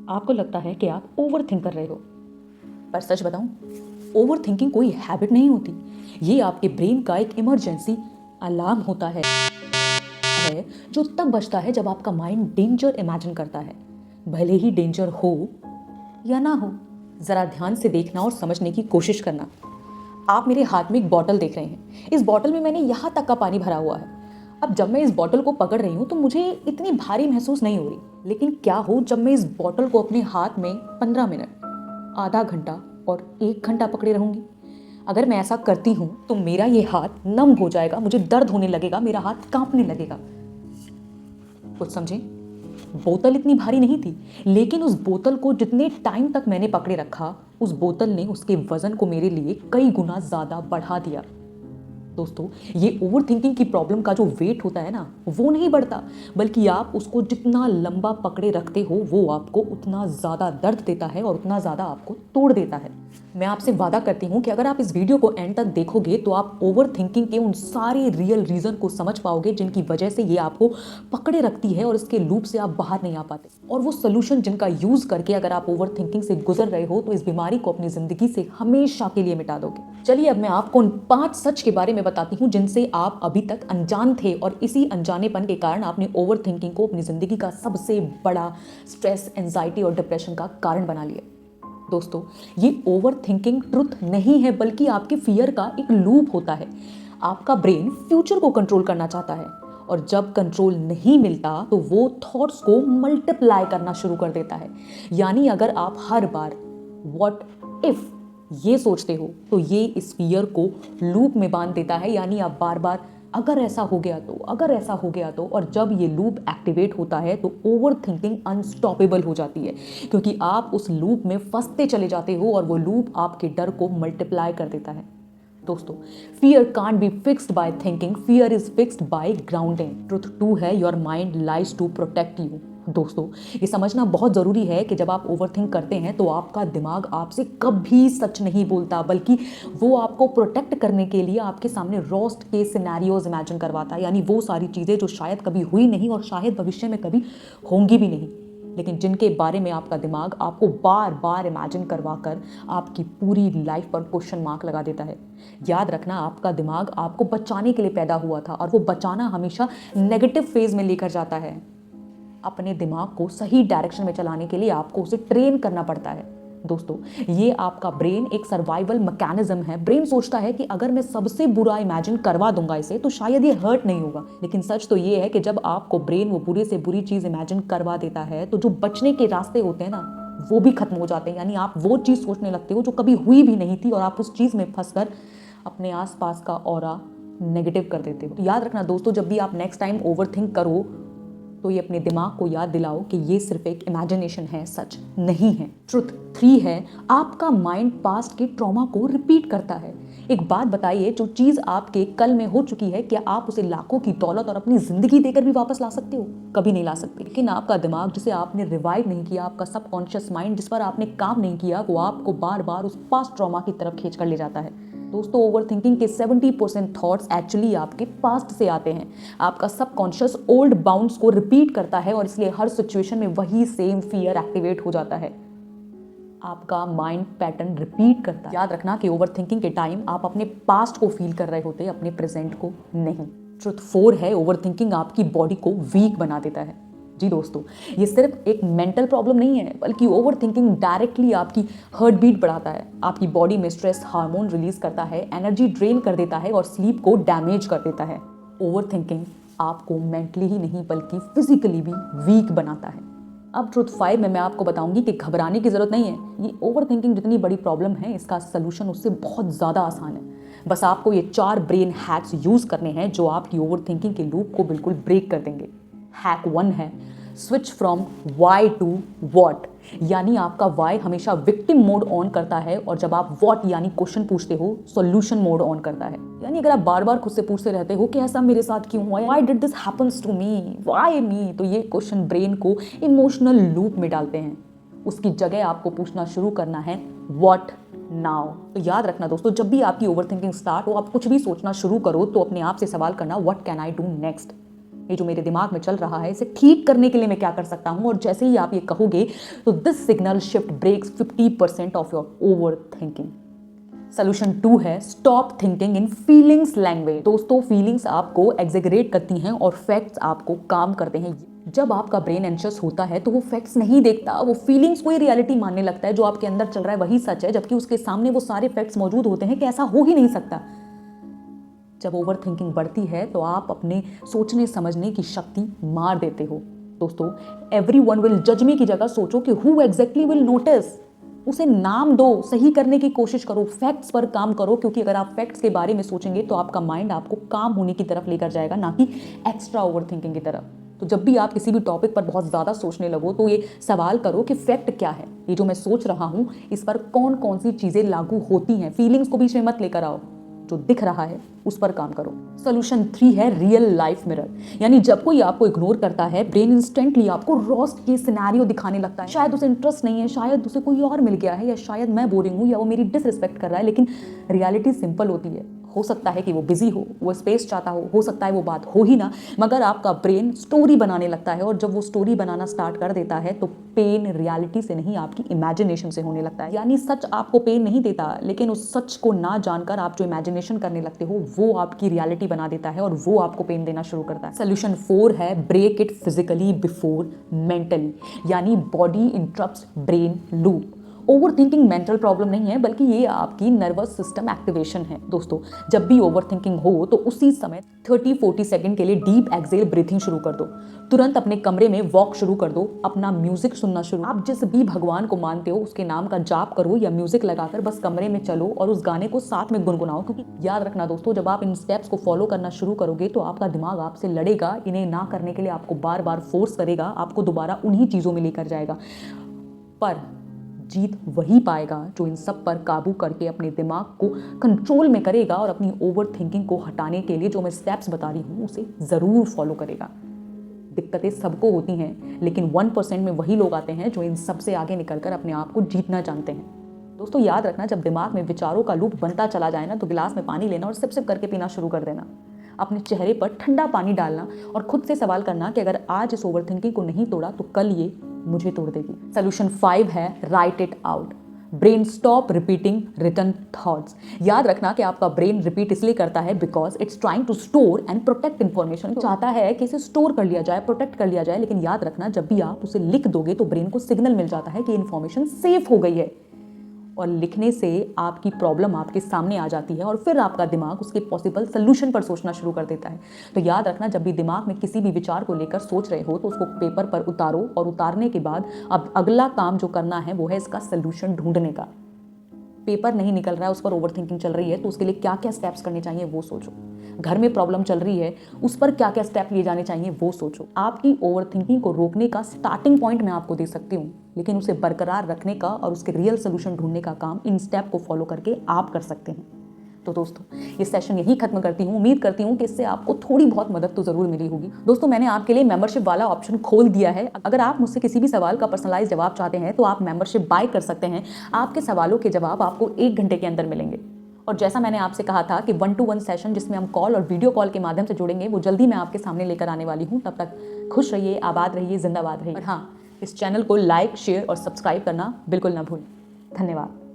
आपको लगता है कि आप ओवर थिंक कर रहे हो, पर सच बताऊं, ओवर थिंकिंग कोई हैबिट नहीं होती। ये आपके ब्रेन का एक इमरजेंसी अलार्म होता है जो तब बजता है जब आपका माइंड डेंजर इमेजिन करता है, भले ही डेंजर हो या ना हो। जरा ध्यान से देखना और समझने की कोशिश करना। आप मेरे हाथ में एक बॉटल देख रहे हैं। इस बॉटल में मैंने यहाँ तक का पानी भरा हुआ है। अब जब मैं इस बॉटल को पकड़ रही हूँ तो मुझे इतनी भारी महसूस नहीं हो रही, लेकिन क्या हो जब मैं इस बॉटल को अपने हाथ में 15 मिनट, आधा घंटा और 1 घंटा पकड़े रहूंगी। अगर मैं ऐसा करती हूँ तो मेरा ये हाथ नम हो जाएगा, मुझे दर्द होने लगेगा, मेरा हाथ कांपने लगेगा। कुछ समझे? बोतल इतनी भारी नहीं थी, लेकिन उस बोतल को जितने टाइम तक मैंने पकड़े रखा, उस बोतल ने उसके वजन को मेरे लिए कई गुना ज़्यादा बढ़ा दिया। दोस्तों, ये ओवर थिंकिंग की प्रॉब्लम का जो वेट होता है ना, वो नहीं बढ़ता, बल्कि आप उसको जितना लंबा पकड़े रखते हो वो आपको उतना ज़्यादा दर्द देता है और उतना ज़्यादा आपको तोड़ देता है। मैं आपसे वादा करती हूँ कि अगर आप इस वीडियो को एंड तक देखोगे तो आप ओवर थिंकिंग के उन सारे रियल रीज़न को समझ पाओगे जिनकी वजह से ये आपको पकड़े रखती है और इसके लूप से आप बाहर नहीं आ पाते, और वो सोल्यूशन जिनका यूज़ करके अगर आप ओवर थिंकिंग से गुजर रहे हो तो इस बीमारी को अपनी ज़िंदगी से हमेशा के लिए मिटा दोगे। चलिए अब मैं आपको उन 5 सच के बारे में बताती हूँ जिनसे आप अभी तक अनजान थे, और इसी अनजानेपन के कारण आपने ओवर थिंकिंग को अपनी ज़िंदगी का सबसे बड़ा स्ट्रेस, एंजाइटी और डिप्रेशन का कारण बना लिया। दोस्तों, ये ओवर थिंकिंग ट्रुथ नहीं है, बल्कि आपके फियर का एक लूप होता है। आपका ब्रेन फ्यूचर को कंट्रोल करना चाहता है, और जब कंट्रोल नहीं मिलता तो वो थॉट्स को मल्टीप्लाई करना शुरू कर देता है। यानी अगर आप हर बार व्हाट इफ ये सोचते हो तो ये इस फियर को लूप में बांध देता है। यानी आप बार बार अगर ऐसा हो गया तो, अगर ऐसा हो गया तो, और जब ये लूप एक्टिवेट होता है तो ओवर थिंकिंग अनस्टॉपेबल हो जाती है, क्योंकि आप उस लूप में फंसते चले जाते हो और वो लूप आपके डर को मल्टीप्लाई कर देता है। दोस्तों, fear can't be fixed by thinking, fear is fixed by grounding. Truth 2 है, your mind lies to protect you. दोस्तों, ये समझना बहुत ज़रूरी है कि जब आप ओवरथिंक करते हैं तो आपका दिमाग आपसे कभी सच नहीं बोलता, बल्कि वो आपको प्रोटेक्ट करने के लिए आपके सामने रोस्ट के सिनेरियोज इमेजिन करवाता है। यानी वो सारी चीज़ें जो शायद कभी हुई नहीं और शायद भविष्य में कभी होंगी भी नहीं, लेकिन जिनके बारे में आपका दिमाग आपको बार बार इमेजिन करवाकर आपकी पूरी लाइफ पर क्वेश्चन मार्क लगा देता है। याद रखना, आपका दिमाग आपको बचाने के लिए पैदा हुआ था, और वो बचाना हमेशा नेगेटिव फेज में लेकर जाता है। अपने दिमाग को सही डायरेक्शन में चलाने के लिए आपको उसे ट्रेन करना पड़ता है। दोस्तों, ये आपका ब्रेन एक सर्वाइवल मैकेनिज्म है। ब्रेन सोचता है कि अगर मैं सबसे बुरा इमेजिन करवा दूंगा इसे तो शायद ये हर्ट नहीं होगा, लेकिन सच तो ये है कि जब आपको ब्रेन वो बुरे से बुरी चीज़ इमेजिन करवा देता है तो जो बचने के रास्ते होते हैं ना, वो भी खत्म हो जाते हैं। यानी आप वो चीज़ सोचने लगते हो जो कभी हुई भी नहीं थी, और आप उस चीज़ में फंसकर अपने आसपास का ऑरा नेगेटिव कर देते हो। तो याद रखना दोस्तों, जब भी आप नेक्स्ट टाइम ओवरथिंक करो तो ये अपने दिमाग को याद दिलाओ कि ये सिर्फ एक इमेजिनेशन है, सच नहीं है। ट्रुथ 3 है, आपका माइंड पास्ट के ट्रॉमा को रिपीट करता है। एक बात बताइए, जो चीज़ आपके कल में हो चुकी है, क्या आप उसे लाखों की दौलत और अपनी ज़िंदगी देकर भी वापस ला सकते हो? कभी नहीं ला सकते। लेकिन आपका दिमाग जिसे आपने रिवाइव नहीं किया, आपका सबकॉन्शियस माइंड जिस पर आपने काम नहीं किया, वो आपको बार बार उस पास्ट ट्रॉमा की तरफ खींच कर ले जाता है। दोस्तों, ओवरथिंकिंग के 70% थॉट्स एक्चुअली आपके पास्ट से आते हैं। आपका सबकॉन्शियस ओल्ड बाउंड्स को रिपीट करता है, और इसलिए हर सिचुएशन में वही सेम फियर एक्टिवेट हो जाता है। आपका माइंड पैटर्न रिपीट करता है। याद रखना कि ओवरथिंकिंग के टाइम आप अपने पास्ट को फील कर रहे होते, अपने प्रेजेंट को नहीं। ट्रुथ 4 है, ओवरथिंकिंग आपकी बॉडी को वीक बना देता है। जी दोस्तों, ये सिर्फ एक मेंटल प्रॉब्लम नहीं है, बल्कि ओवरथिंकिंग डायरेक्टली आपकी हार्ट बीट बढ़ाता है, आपकी बॉडी में स्ट्रेस हार्मोन रिलीज करता है, एनर्जी ड्रेन कर देता है और स्लीप को डैमेज कर देता है। ओवरथिंकिंग आपको मेंटली ही नहीं बल्कि फिजिकली भी वीक बनाता है। अब ट्रुथ 5 में मैं आपको बताऊंगी कि घबराने की जरूरत नहीं है। ये ओवरथिंकिंग जितनी बड़ी प्रॉब्लम है, इसका सोल्यूशन उससे बहुत ज़्यादा आसान है। बस आपको ये 4 ब्रेन हैक्स यूज़ करने हैं जो आपकी ओवरथिंकिंग के लूप को बिल्कुल ब्रेक कर देंगे। हैक 1 है, switch from why to what. यानी आपका वाई हमेशा विक्टिम मोड ऑन करता है, और जब आप वॉट यानी क्वेश्चन पूछते हो, सॉल्यूशन मोड ऑन करता है। यानी अगर आप बार बार खुद से पूछते रहते हो कि ऐसा मेरे साथ क्यों हुआ, why did this happens to me, why me, तो ये क्वेश्चन ब्रेन को इमोशनल लूप में डालते हैं। उसकी जगह आपको पूछना शुरू करना है व्हाट नाउ। तो याद रखना दोस्तों, जब भी आपकी ओवरथिंकिंग स्टार्ट हो, आप कुछ भी सोचना शुरू करो तो अपने आप से सवाल करना, what can I do next. ये जो मेरे दिमाग में चल रहा है इसे ठीक करने के लिए मैं क्या कर सकता हूं। और जैसे ही आप ये कहोगे तो this signal shift breaks 50% of your overthinking. Solution 2 है stop thinking in feelings language. दोस्तों, फीलिंग्स आपको एग्जेगरेट करती हैं और फैक्ट्स आपको काम करते हैं। जब आपका ब्रेन एंशियस होता है तो वो फैक्ट्स नहीं देखता, वो फीलिंग्स को ही रियलिटी मानने लगता है। जो आपके अंदर चल रहा है वही सच है, जबकि उसके सामने वो सारे फैक्ट्स मौजूद होते हैं कि ऐसा हो ही नहीं सकता। जब ओवर थिंकिंग बढ़ती है तो आप अपने सोचने समझने की शक्ति मार देते हो। दोस्तों, एवरीवन विल जज मी की जगह सोचो कि हु एग्जैक्टली विल नोटिस। उसे नाम दो, सही करने की कोशिश करो, फैक्ट्स पर काम करो, क्योंकि अगर आप फैक्ट्स के बारे में सोचेंगे तो आपका माइंड आपको काम होने की तरफ लेकर जाएगा, ना कि एक्स्ट्रा ओवर थिंकिंग की तरफ। तो जब भी आप किसी भी टॉपिक पर बहुत ज़्यादा सोचने लगो तो ये सवाल करो कि फैक्ट क्या है, ये जो मैं सोच रहा हूँ इस पर कौन कौन सी चीज़ें लागू होती हैं। फीलिंग्स को बीच में मत लेकर आओ, जो दिख रहा है उस पर काम करो। सोल्यूशन 3 है रियल लाइफ मिरर। यानी जब कोई आपको इग्नोर करता है, ब्रेन इंस्टेंटली आपको रोस्ट के सिनेरियो दिखाने लगता है। शायद उसे इंटरेस्ट नहीं है, शायद उसे कोई और मिल गया है, या शायद मैं बोरिंग हूँ, या वो मेरी डिसरिस्पेक्ट कर रहा है। लेकिन रियलिटी सिंपल होती है। हो सकता है कि वो बिजी वो स्पेस चाहता हो सकता है वो बात हो ही ना, मगर आपका ब्रेन स्टोरी बनाने लगता है। और जब वो स्टोरी बनाना स्टार्ट कर देता है तो पेन रियलिटी से नहीं, आपकी इमेजिनेशन से होने लगता है। यानी सच आपको पेन नहीं देता, लेकिन उस सच को ना जानकर आप जो इमेजिनेशन करने लगते हो वो आपकी रियलिटी बना देता है और वो आपको पेन देना शुरू करता है। सोल्यूशन 4 है break it physically before mentally. यानी body interrupts brain loop. Over thinking mental problem नहीं है, बल्कि ये आपकी नर्वस सिस्टम एक्टिवेशन है। दोस्तों, जब भी ओवर थिंकिंग हो तो उसी समय 30-40 सेकंड के लिए डीप एक्सेल ब्रीथिंग शुरू कर दो। तुरंत अपने कमरे में वॉक शुरू कर दो, अपना म्यूजिक सुनना शुरू। आप जिस भी भगवान को मानते हो उसके नाम का जाप करो या म्यूजिक लगाकर बस कमरे में चलो और उस गाने को साथ में गुनगुनाओ। क्योंकि याद रखना दोस्तों, जब आप इन स्टेप्स को फॉलो करना शुरू करोगे तो आपका दिमाग आपसे लड़ेगा, इन्हें ना करने के लिए आपको बार बार फोर्स करेगा, आपको दोबारा उन्हीं चीज़ों में लेकर जाएगा। पर जीत वही पाएगा जो इन सब पर काबू करके अपने दिमाग को कंट्रोल में करेगा और अपनी ओवर थिंकिंग को हटाने के लिए जो मैं स्टेप्स बता रही हूँ उसे ज़रूर फॉलो करेगा। दिक्कतें सबको होती हैं, लेकिन 1% में वही लोग आते हैं जो इन सब से आगे निकलकर अपने आप को जीतना जानते हैं। दोस्तों, याद रखना, जब दिमाग में विचारों का लूप बनता चला जाए ना तो गिलास में पानी लेना और सिप सिप करके पीना शुरू कर देना। अपने चेहरे पर ठंडा पानी डालना और खुद से सवाल करना कि अगर आज इस ओवर थिंकिंग को नहीं तोड़ा तो कल ये मुझे तोड़ देगी। सोल्यूशन 5 है write it out. Brain stop repeating written thoughts. याद रखना कि आपका ब्रेन रिपीट इसलिए करता है because it's trying to store and protect information. चाहता है कि इसे स्टोर कर लिया जाए, प्रोटेक्ट कर लिया जाए। लेकिन याद रखना, जब भी आप उसे लिख दोगे तो ब्रेन को सिग्नल मिल जाता है कि इन्फॉर्मेशन सेफ हो गई है, और लिखने से आपकी प्रॉब्लम आपके सामने आ जाती है और फिर आपका दिमाग उसके पॉसिबल सोल्यूशन पर सोचना शुरू कर देता है। तो याद रखना, जब भी दिमाग में किसी भी विचार को लेकर सोच रहे हो तो उसको पेपर पर उतारो, और उतारने के बाद अब अगला काम जो करना है वो है इसका सोल्यूशन ढूंढने का। पेपर नहीं निकल रहा है, उस पर ओवर थिंकिंग चल रही है, तो उसके लिए क्या क्या स्टेप्स करने चाहिए वो सोचो। घर में प्रॉब्लम चल रही है, उस पर क्या क्या स्टेप लिए जाने चाहिए वो सोचो। आपकी ओवर थिंकिंग को रोकने का स्टार्टिंग पॉइंट मैं आपको दे सकती हूँ, लेकिन उसे बरकरार रखने का और उसके रियल सोल्यूशन ढूंढने का काम इन स्टेप को फॉलो करके आप कर सकते हैं। तो दोस्तों, ये सेशन यही खत्म करती हूँ। उम्मीद करती हूँ कि इससे आपको थोड़ी बहुत मदद तो जरूर मिली होगी। दोस्तों, मैंने आपके लिए मेंबरशिप वाला ऑप्शन खोल दिया है। अगर आप मुझसे किसी भी सवाल का पर्सनलाइज जवाब चाहते हैं तो आप मेंबरशिप बाय कर सकते हैं। आपके सवालों के जवाब आपको 1 घंटे के अंदर मिलेंगे। और जैसा मैंने आपसे कहा था कि 1-to-1 सेशन जिसमें हम कॉल और वीडियो कॉल के माध्यम से जुड़ेंगे, वो जल्दी मैं आपके सामने लेकर आने वाली हूँ। तब तक खुश रहिए, आबाद रहिए, जिंदाबाद रहिए। और हाँ, इस चैनल को लाइक, शेयर और सब्सक्राइब करना बिल्कुल ना भूलें। धन्यवाद।